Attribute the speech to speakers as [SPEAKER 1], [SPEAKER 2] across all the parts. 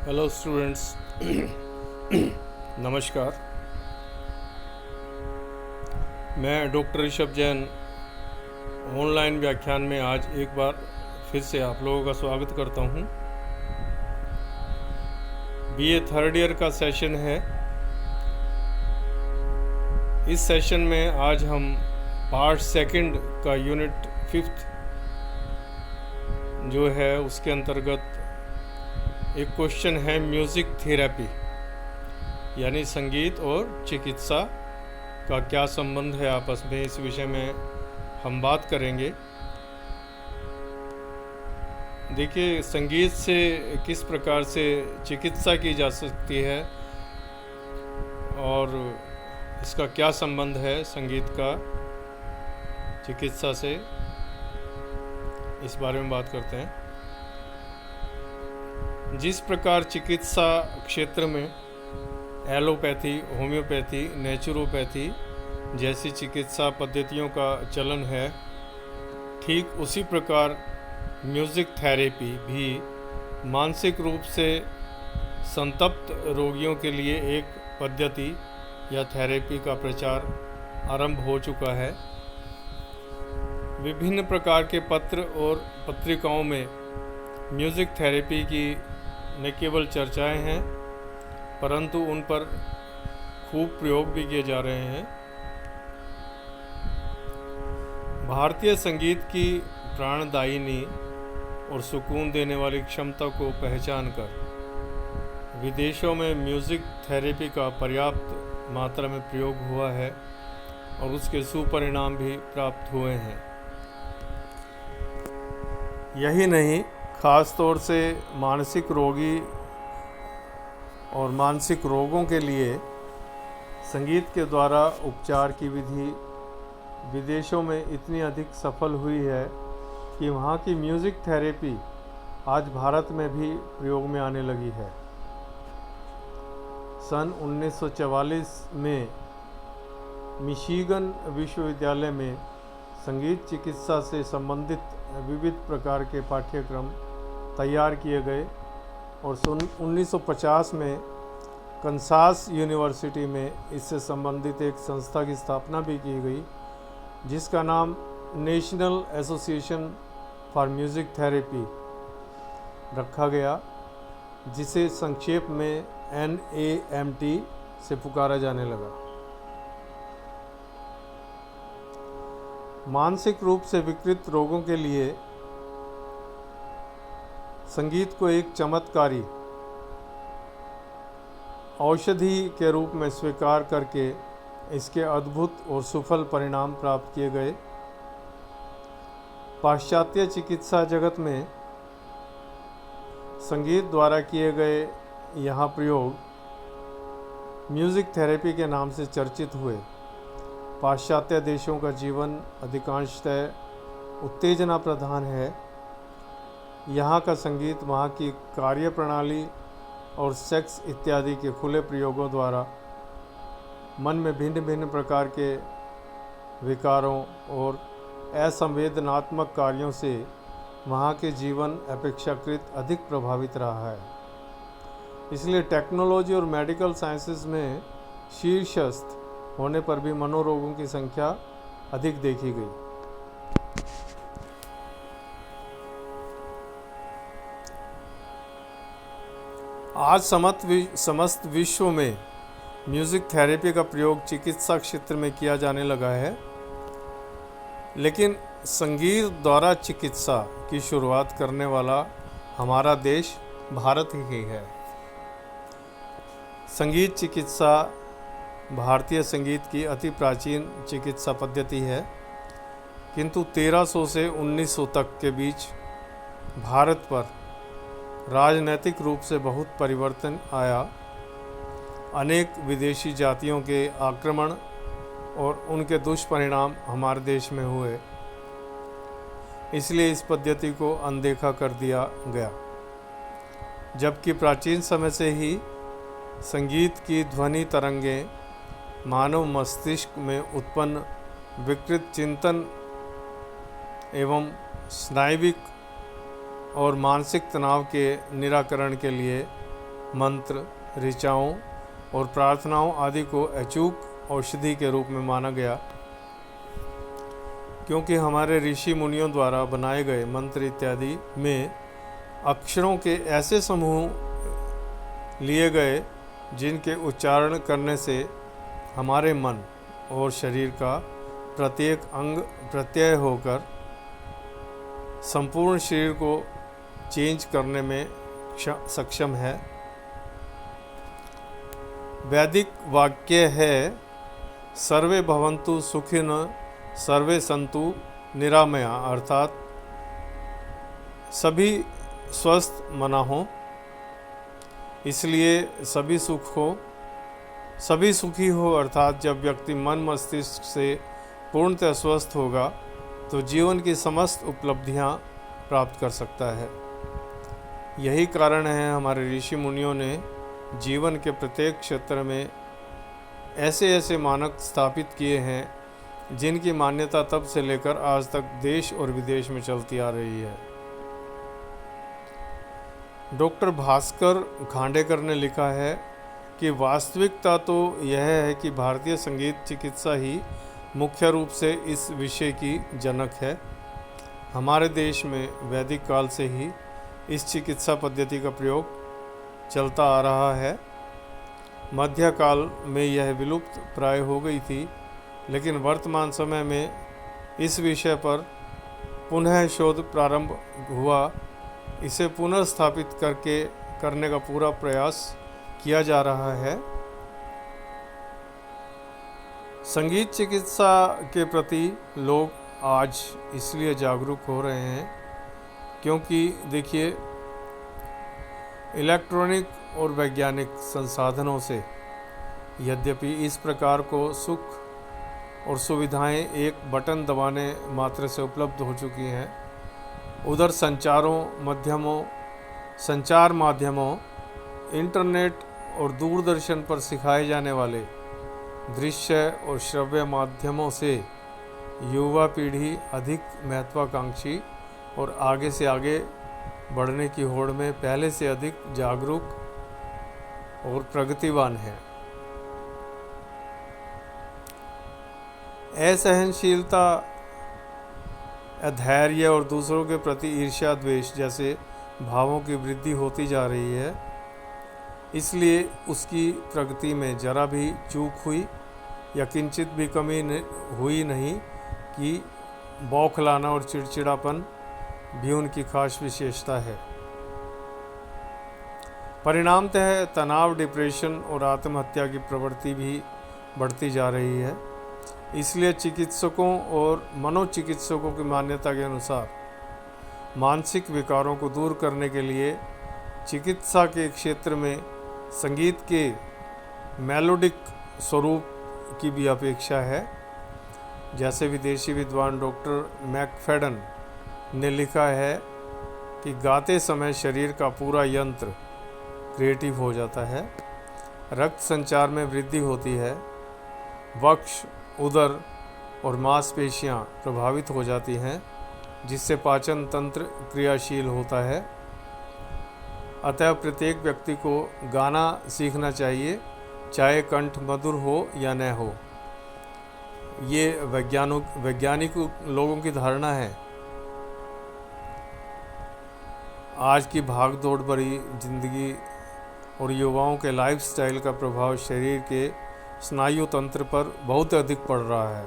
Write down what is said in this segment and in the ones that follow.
[SPEAKER 1] Hello students. नमस्कार। मैं doctor Rishabh Jain online व्याख्यान में आज एक बार फिर से आप लोगों का स्वागत करता हूं। बीए थर्ड ईयर का सेशन है। इस सेशन में आज हम पार्ट सेकंड का यूनिट 5th जो है उसके अंतर्गत एक क्वेश्चन है म्यूज़िक थेरेपी, यानी संगीत और चिकित्सा का क्या संबंध है आपस में। इस विषय में हम बात करेंगे। देखिए, संगीत से किस प्रकार से चिकित्सा की जा सकती है और इसका क्या संबंध है संगीत का चिकित्सा से, इस बारे में बात करते हैं। जिस प्रकार चिकित्सा क्षेत्र में एलोपैथी, होम्योपैथी, नेचुरोपैथी जैसी चिकित्सा पद्धतियों का चलन है, ठीक उसी प्रकार म्यूज़िक थेरेपी भी मानसिक रूप से संतप्त रोगियों के लिए एक पद्धति या थेरेपी का प्रचार आरंभ हो चुका है। विभिन्न प्रकार के पत्र और पत्रिकाओं में म्यूज़िक थेरेपी की न केवल चर्चाएं हैं, परंतु उन पर खूब प्रयोग भी किए जा रहे हैं। भारतीय संगीत की प्राणदायिनी और सुकून देने वाली क्षमता को पहचान कर विदेशों में म्यूज़िक थेरेपी का पर्याप्त मात्रा में प्रयोग हुआ है और उसके सुपरिणाम भी प्राप्त हुए हैं। यही नहीं, ख़ास तौर से मानसिक रोगी और मानसिक रोगों के लिए संगीत के द्वारा उपचार की विधि विदेशों में इतनी अधिक सफल हुई है कि वहाँ की म्यूज़िक थेरेपी आज भारत में भी प्रयोग में आने लगी है। सन 1944 में मिशिगन विश्वविद्यालय में संगीत चिकित्सा से संबंधित विविध प्रकार के पाठ्यक्रम तैयार किए गए और 1950 में कंसास यूनिवर्सिटी में इससे संबंधित एक संस्था की स्थापना भी की गई, जिसका नाम national association for music therapy रखा गया, जिसे संक्षेप में NAMT से पुकारा जाने लगा। मानसिक रूप से विकृत रोगों के लिए संगीत को एक चमत्कारी औषधि के रूप में स्वीकार करके इसके अद्भुत और सुफल परिणाम प्राप्त किए गए। पाश्चात्य चिकित्सा जगत में संगीत द्वारा किए गए यहाँ प्रयोग म्यूज़िक थेरेपी के नाम से चर्चित हुए। पाश्चात्य देशों का जीवन अधिकांशतः उत्तेजना प्रधान है। यहाँ का संगीत वहाँ की कार्य प्रणाली और सेक्स इत्यादि के खुले प्रयोगों द्वारा मन में भिन्न भिन्न प्रकार के विकारों और असंवेदनात्मक कार्यों से वहाँ के जीवन अपेक्षाकृत अधिक प्रभावित रहा है। इसलिए टेक्नोलॉजी और मेडिकल साइंसेज में शीर्षस्थ होने पर भी मनोरोगों की संख्या अधिक देखी गई। आज समस्त विश्व में म्यूज़िक थेरेपी का प्रयोग चिकित्सा क्षेत्र में किया जाने लगा है, लेकिन संगीत द्वारा चिकित्सा की शुरुआत करने वाला हमारा देश भारत ही है। संगीत चिकित्सा भारतीय संगीत की अति प्राचीन चिकित्सा पद्धति है, किंतु 1300 से 1900 तक के बीच भारत पर राजनैतिक रूप से बहुत परिवर्तन आया। अनेक विदेशी जातियों के आक्रमण और उनके दुष्परिणाम हमारे देश में हुए, इसलिए इस पद्धति को अनदेखा कर दिया गया। जबकि प्राचीन समय से ही संगीत की ध्वनि तरंगें मानव मस्तिष्क में उत्पन्न विकृत चिंतन एवं स्नायविक और मानसिक तनाव के निराकरण के लिए मंत्र, ऋचाओं और प्रार्थनाओं आदि को अचूक औषधि के रूप में माना गया, क्योंकि हमारे ऋषि मुनियों द्वारा बनाए गए मंत्र इत्यादि में अक्षरों के ऐसे समूह लिए गए जिनके उच्चारण करने से हमारे मन और शरीर का प्रत्येक अंग प्रत्यय होकर संपूर्ण शरीर को चेंज करने में सक्षम है। वैदिक वाक्य है, सर्वे भवन्तु सुखिनः सर्वे सन्तु निरामया, अर्थात सभी स्वस्थ मना हो, इसलिए सभी सुख हो, सभी सुखी हो। अर्थात जब व्यक्ति मन मस्तिष्क से पूर्णतः स्वस्थ होगा तो जीवन की समस्त उपलब्धियां प्राप्त कर सकता है। यही कारण है हमारे ऋषि मुनियों ने जीवन के प्रत्येक क्षेत्र में ऐसे ऐसे मानक स्थापित किए हैं जिनकी मान्यता तब से लेकर आज तक देश और विदेश में चलती आ रही है। डॉक्टर भास्कर खांडेकर ने लिखा है कि वास्तविकता तो यह है कि भारतीय संगीत चिकित्सा ही मुख्य रूप से इस विषय की जनक है। हमारे देश में वैदिक काल से ही इस चिकित्सा पद्धति का प्रयोग चलता आ रहा है। मध्यकाल में यह विलुप्त प्राय हो गई थी, लेकिन वर्तमान समय में इस विषय पर पुनः शोध प्रारंभ हुआ। इसे पुनर्स्थापित करने का पूरा प्रयास किया जा रहा है। संगीत चिकित्सा के प्रति लोग आज इसलिए जागरूक हो रहे हैं क्योंकि देखिए, इलेक्ट्रॉनिक और वैज्ञानिक संसाधनों से यद्यपि इस प्रकार को सुख और सुविधाएं एक बटन दबाने मात्र से उपलब्ध हो चुकी हैं, उधर संचार माध्यमों, इंटरनेट और दूरदर्शन पर सिखाए जाने वाले दृश्य और श्रव्य माध्यमों से युवा पीढ़ी अधिक महत्वाकांक्षी और आगे से आगे बढ़ने की होड़ में पहले से अधिक जागरूक और प्रगतिवान है। असहनशीलता, अधैर्य और दूसरों के प्रति ईर्ष्या, द्वेष जैसे भावों की वृद्धि होती जा रही है। इसलिए उसकी प्रगति में जरा भी चूक हुई या किंचित भी कमी हुई नहीं कि बौखलाना और चिड़चिड़ापन भी उनकी खास विशेषता है। परिणामतः तनाव, डिप्रेशन और आत्महत्या की प्रवृत्ति भी बढ़ती जा रही है। इसलिए चिकित्सकों और मनोचिकित्सकों की मान्यता के अनुसार मानसिक विकारों को दूर करने के लिए चिकित्सा के क्षेत्र में संगीत के मेलोडिक स्वरूप की भी अपेक्षा है। जैसे विदेशी विद्वान डॉक्टर मैकफेडन ने लिखा है कि गाते समय शरीर का पूरा यंत्र क्रिएटिव हो जाता है, रक्त संचार में वृद्धि होती है, वक्ष, उदर और मांसपेशियां प्रभावित हो जाती हैं, जिससे पाचन तंत्र क्रियाशील होता है। अतः प्रत्येक व्यक्ति को गाना सीखना चाहिए, चाहे कंठ मधुर हो या न हो। ये वैज्ञानिक लोगों की धारणा है। आज की भाग दौड़ भरी जिंदगी और युवाओं के लाइफस्टाइल का प्रभाव शरीर के स्नायु तंत्र पर बहुत अधिक पड़ रहा है।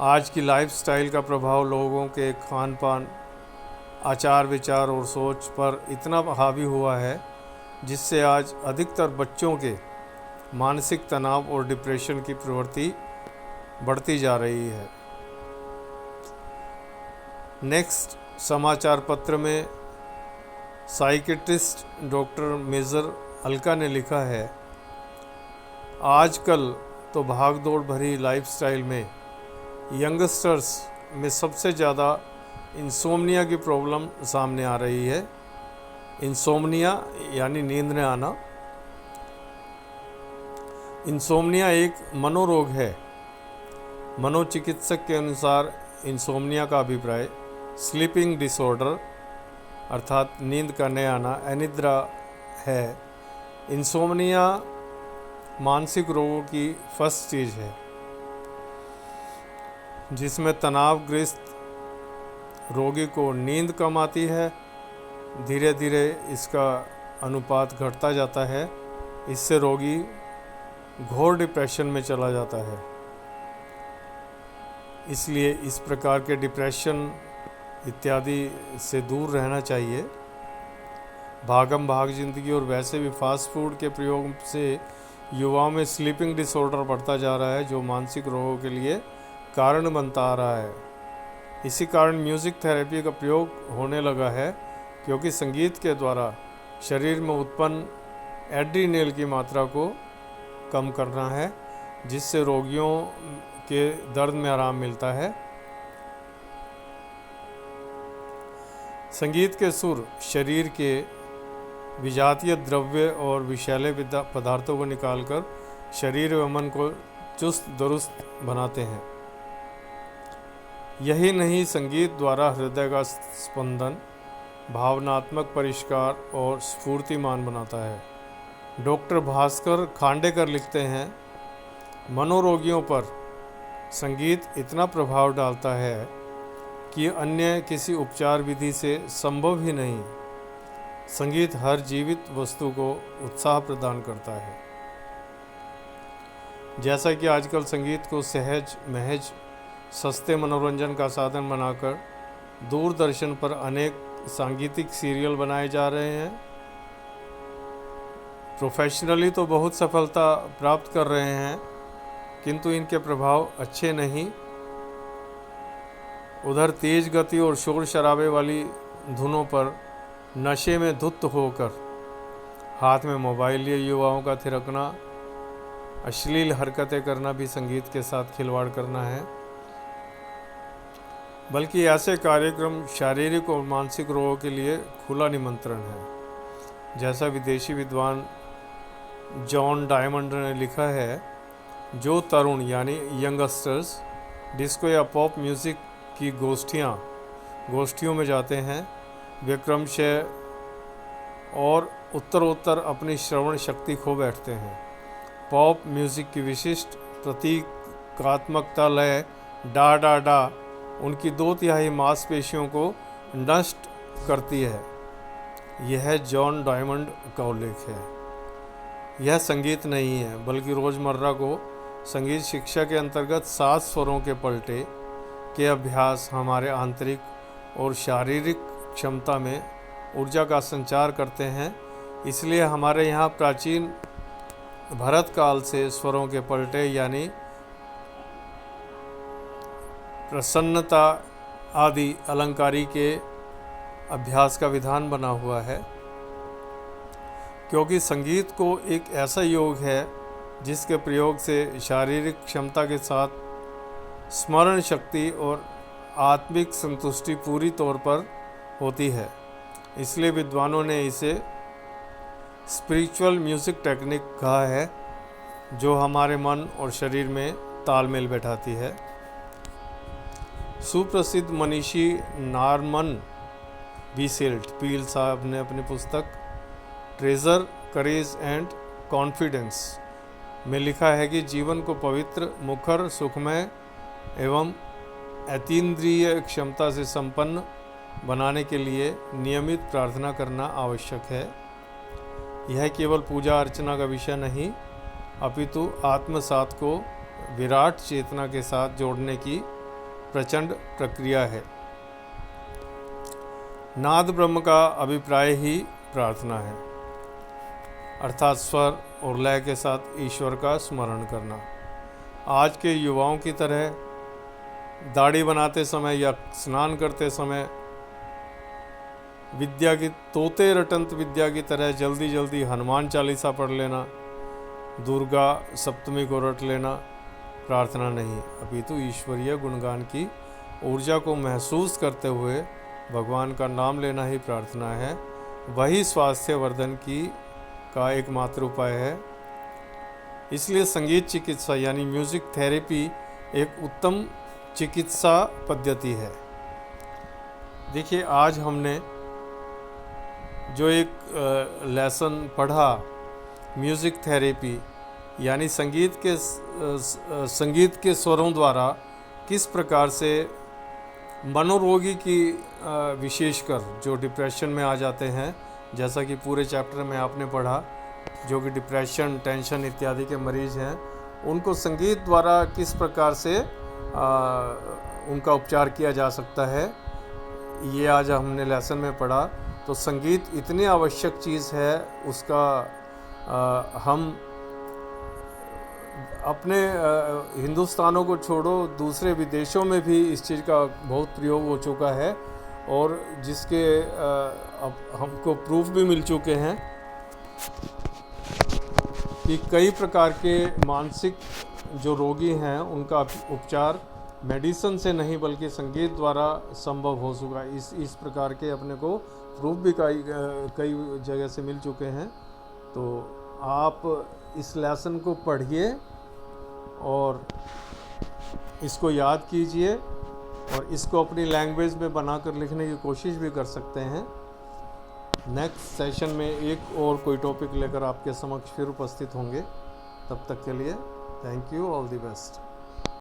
[SPEAKER 1] आज की लाइफस्टाइल का प्रभाव लोगों के खान पान, आचार विचार और सोच पर इतना हावी हुआ है, जिससे आज अधिकतर बच्चों के मानसिक तनाव और डिप्रेशन की प्रवृत्ति बढ़ती जा रही है। नेक्स्ट समाचार पत्र में साइकेट्रिस्ट डॉक्टर मेजर अलका ने लिखा है, आजकल तो भागदौड़ भरी लाइफस्टाइल में यंगस्टर्स में सबसे ज़्यादा इंसोम्निया की प्रॉब्लम सामने आ रही है। इंसोम्निया यानी नींद न आना। इंसोम्निया एक मनोरोग है। मनोचिकित्सक के अनुसार इंसोम्निया का अभिप्राय स्लीपिंग डिसऑर्डर अर्थात नींद का न आना, अनिद्रा है, इंसोम्निया मानसिक रोगों की फर्स्ट स्टेज है, जिसमें तनावग्रस्त रोगी को नींद कम आती है। धीरे धीरे इसका अनुपात घटता जाता है, इससे रोगी घोर डिप्रेशन में चला जाता है। इसलिए इस प्रकार के डिप्रेशन इत्यादि से दूर रहना चाहिए। भागम भाग जिंदगी और वैसे भी फास्ट फूड के प्रयोग से युवाओं में स्लीपिंग डिसऑर्डर बढ़ता जा रहा है, जो मानसिक रोगों के लिए कारण बनता आ रहा है। इसी कारण म्यूज़िक थेरेपी का प्रयोग होने लगा है, क्योंकि संगीत के द्वारा शरीर में उत्पन्न एड्रीनल की मात्रा को कम करना है, जिससे रोगियों के दर्द में आराम मिलता है। संगीत के सुर शरीर के विजातीय द्रव्य और विषैले पदार्थों को निकालकर शरीर व मन को चुस्त दुरुस्त बनाते हैं। यही नहीं, संगीत द्वारा हृदय का स्पंदन भावनात्मक परिष्कार और स्फूर्तिमान बनाता है। डॉक्टर भास्कर खांडेकर लिखते हैं, मनोरोगियों पर संगीत इतना प्रभाव डालता है कि अन्य किसी उपचार विधि से संभव ही नहीं। संगीत हर जीवित वस्तु को उत्साह प्रदान करता है। जैसा कि आजकल संगीत को सहज महज सस्ते मनोरंजन का साधन बनाकर दूरदर्शन पर अनेक सांगीतिक सीरियल बनाए जा रहे हैं। प्रोफेशनली तो बहुत सफलता प्राप्त कर रहे हैं, किंतु इनके प्रभाव अच्छे नहीं। उधर तेज गति और शोर शराबे वाली धुनों पर नशे में धुत होकर हाथ में मोबाइल लिए युवाओं का थिरकना, अश्लील हरकतें करना भी संगीत के साथ खिलवाड़ करना है। बल्कि ऐसे कार्यक्रम शारीरिक और मानसिक रोगों के लिए खुला निमंत्रण है। जैसा विदेशी विद्वान जॉन डायमंड ने लिखा है, जो तरुण यानी यंगस्टर्स डिस्को या पॉप म्यूज़िक की गोष्ठियों में जाते हैं, वे क्रमशः और उत्तरोत्तर अपनी श्रवण शक्ति खो बैठते हैं। पॉप म्यूज़िक की विशिष्ट प्रतीकात्मकता लय डा डा डा उनकी 2/3 मांसपेशियों को नष्ट करती है। यह जॉन डायमंड का उल्लेख है। यह संगीत नहीं है, बल्कि रोज़मर्रा को संगीत शिक्षा के अंतर्गत 7 स्वरों के पलटे के अभ्यास हमारे आंतरिक और शारीरिक क्षमता में ऊर्जा का संचार करते हैं। इसलिए हमारे यहाँ प्राचीन भरत काल से स्वरों के पलटे यानी प्रसन्नता आदि अलंकारी के अभ्यास का विधान बना हुआ है, क्योंकि संगीत को एक ऐसा योग है जिसके प्रयोग से शारीरिक क्षमता के साथ स्मरण शक्ति और आत्मिक संतुष्टि पूरी तौर पर होती है। इसलिए विद्वानों ने इसे स्पिरिचुअल म्यूज़िक टेक्निक कहा है, जो हमारे मन और शरीर में तालमेल बैठाती है। सुप्रसिद्ध मनीषी नॉर्मन पील साहब ने अपनी पुस्तक ट्रेजर करेज एंड कॉन्फिडेंस में लिखा है कि जीवन को पवित्र, मुखर, सुखमय एवं अतीन्द्रिय क्षमता से संपन्न बनाने के लिए नियमित प्रार्थना करना आवश्यक है। यह केवल पूजा अर्चना का विषय नहीं, अपितु आत्मसात को विराट चेतना के साथ जोड़ने की प्रचंड प्रक्रिया है। नाद ब्रह्म का अभिप्राय ही प्रार्थना है, अर्थात स्वर और लय के साथ ईश्वर का स्मरण करना। आज के युवाओं की तरह दाढ़ी बनाते समय या स्नान करते समय विद्या की तोते रटंत विद्या की तरह जल्दी जल्दी हनुमान चालीसा पढ़ लेना, दुर्गा सप्तमी को रट लेना प्रार्थना नहीं, अपितु ईश्वरीय गुणगान की ऊर्जा को महसूस करते हुए भगवान का नाम लेना ही प्रार्थना है। वही स्वास्थ्य वर्धन का एकमात्र उपाय है। इसलिए संगीत चिकित्सा यानी म्यूज़िक थेरेपी एक उत्तम चिकित्सा पद्धति है। देखिए, आज हमने जो एक लेसन पढ़ा म्यूज़िक थेरेपी, यानी संगीत के स्वरों द्वारा किस प्रकार से मनोरोगी की विशेषकर जो डिप्रेशन में आ जाते हैं, जैसा कि पूरे चैप्टर में आपने पढ़ा, जो कि डिप्रेशन, टेंशन इत्यादि के मरीज़ हैं, उनको संगीत द्वारा किस प्रकार से उनका उपचार किया जा सकता है, ये आज हमने लेसन में पढ़ा। तो संगीत इतनी आवश्यक चीज़ है, उसका हम अपने हिंदुस्तानों को छोड़ो, दूसरे विदेशों में भी इस चीज़ का बहुत प्रयोग हो चुका है, और जिसके अब हमको प्रूफ भी मिल चुके हैं कि कई प्रकार के मानसिक जो रोगी हैं उनका उपचार मेडिसिन से नहीं बल्कि संगीत द्वारा संभव हो चुका है। इस प्रकार के अपने को प्रूफ भी कई जगह से मिल चुके हैं। तो आप इस लेसन को पढ़िए और इसको याद कीजिए, और इसको अपनी लैंग्वेज में बनाकर लिखने की कोशिश भी कर सकते हैं। नेक्स्ट सेशन में एक और कोई टॉपिक लेकर आपके समक्ष फिर उपस्थित होंगे। तब तक के लिए thank you, all the best.